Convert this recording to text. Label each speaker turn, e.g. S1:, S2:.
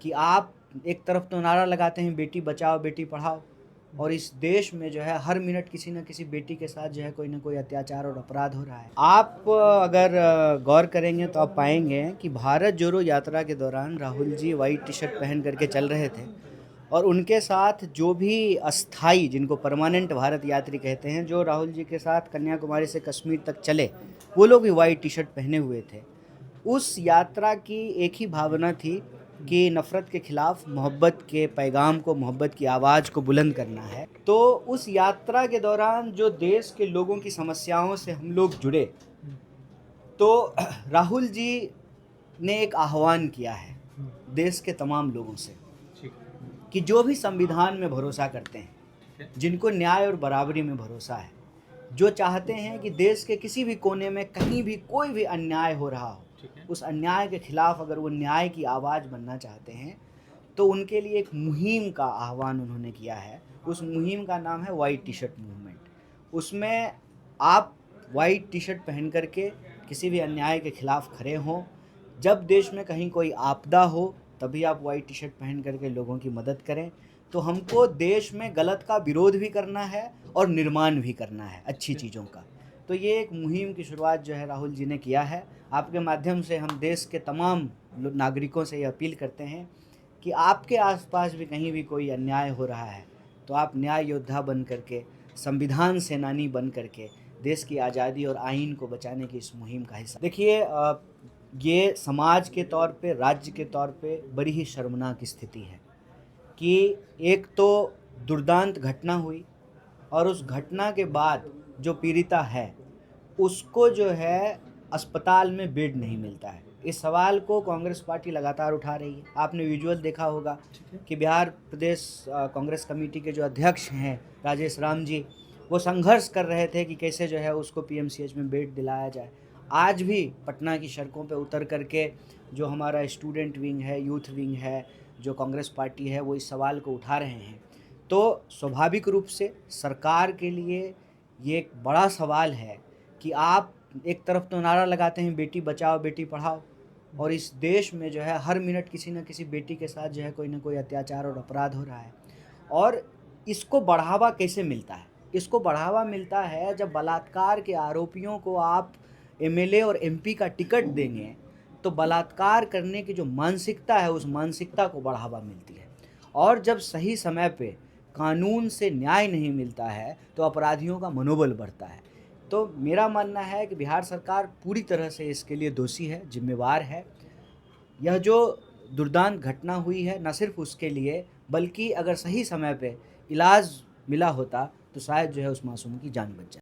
S1: कि आप एक तरफ तो नारा लगाते हैं बेटी बचाओ बेटी पढ़ाओ, और इस देश में जो है हर मिनट किसी न किसी बेटी के साथ जो है कोई ना कोई अत्याचार और अपराध हो रहा है। आप अगर गौर करेंगे तो आप पाएंगे कि भारत जोड़ो यात्रा के दौरान Rahul ji white T shirt पहन करके चल रहे थे, और उनके साथ जो भी अस्थाई, जिनको परमानेंट भारत यात्री कहते हैं, जो राहुल जी के साथ कन्याकुमारी से कश्मीर तक चले, वो लोग भी वाइट टी शर्ट पहने हुए थे। उस यात्रा की एक ही भावना थी कि नफ़रत के खिलाफ मोहब्बत के पैगाम को, मोहब्बत की आवाज़ को बुलंद करना है। तो उस यात्रा के दौरान जो देश के लोगों की समस्याओं से हम लोग जुड़े, तो राहुल जी ने एक आह्वान किया है देश के तमाम लोगों से कि जो भी संविधान में भरोसा करते हैं, जिनको न्याय और बराबरी में भरोसा है, जो चाहते हैं कि देश के किसी भी कोने में कहीं भी कोई भी अन्याय हो रहा हो, उस अन्याय के खिलाफ अगर वो न्याय की आवाज़ बनना चाहते हैं, तो उनके लिए एक मुहिम का आह्वान उन्होंने किया है। उस मुहिम का नाम है वाइट टी शर्ट मूवमेंट। उसमें आप वाइट टी शर्ट पहन करके किसी भी अन्याय के खिलाफ खड़े हों। जब देश में कहीं कोई आपदा हो तभी आप वाइट टी शर्ट पहन करके लोगों की मदद करें। तो हमको देश में गलत का विरोध भी करना है और निर्माण भी करना है अच्छी चीज़ों का। तो ये एक मुहिम की शुरुआत जो है राहुल जी ने किया है। आपके माध्यम से हम देश के तमाम नागरिकों से ये अपील करते हैं कि आपके आसपास भी कहीं भी कोई अन्याय हो रहा है तो आप न्याय योद्धा बन करके, संविधान सेनानी बन करके देश की आज़ादी और आइन को बचाने की इस मुहिम का हिस्सा। देखिए, ये समाज के तौर पे, राज्य के तौर पे बड़ी ही शर्मनाक स्थिति है कि एक तो दुर्दांत घटना हुई, और उस घटना के बाद जो पीड़िता है उसको जो है अस्पताल में बेड नहीं मिलता है। इस सवाल को कांग्रेस पार्टी लगातार उठा रही है। आपने विजुअल देखा होगा कि बिहार प्रदेश कांग्रेस कमेटी के जो अध्यक्ष हैं राजेश राम जी, वो संघर्ष कर रहे थे कि कैसे जो है उसको पीएमसीएच में बेड दिलाया जाए। आज भी पटना की सड़कों पे उतर करके जो हमारा स्टूडेंट विंग है, यूथ विंग है, जो कांग्रेस पार्टी है, वो इस सवाल को उठा रहे हैं। तो स्वाभाविक रूप से सरकार के लिए ये एक बड़ा सवाल है कि आप एक तरफ तो नारा लगाते हैं बेटी बचाओ बेटी पढ़ाओ, और इस देश में जो है हर मिनट किसी न किसी बेटी के साथ जो है कोई ना कोई अत्याचार और अपराध हो रहा है। और इसको बढ़ावा कैसे मिलता है? इसको बढ़ावा मिलता है जब बलात्कार के आरोपियों को आप एमएलए और एमपी का टिकट देंगे, तो बलात्कार करने की जो मानसिकता है उस मानसिकता को बढ़ावा मिलती है। और जब सही समय पे कानून से न्याय नहीं मिलता है तो अपराधियों का मनोबल बढ़ता है। तो मेरा मानना है कि बिहार सरकार पूरी तरह से इसके लिए दोषी है, जिम्मेवार है। यह जो दुर्दांत घटना हुई है, न सिर्फ उसके लिए, बल्कि अगर सही समय पे इलाज मिला होता तो शायद जो है उस मासूम की जान बच जाए।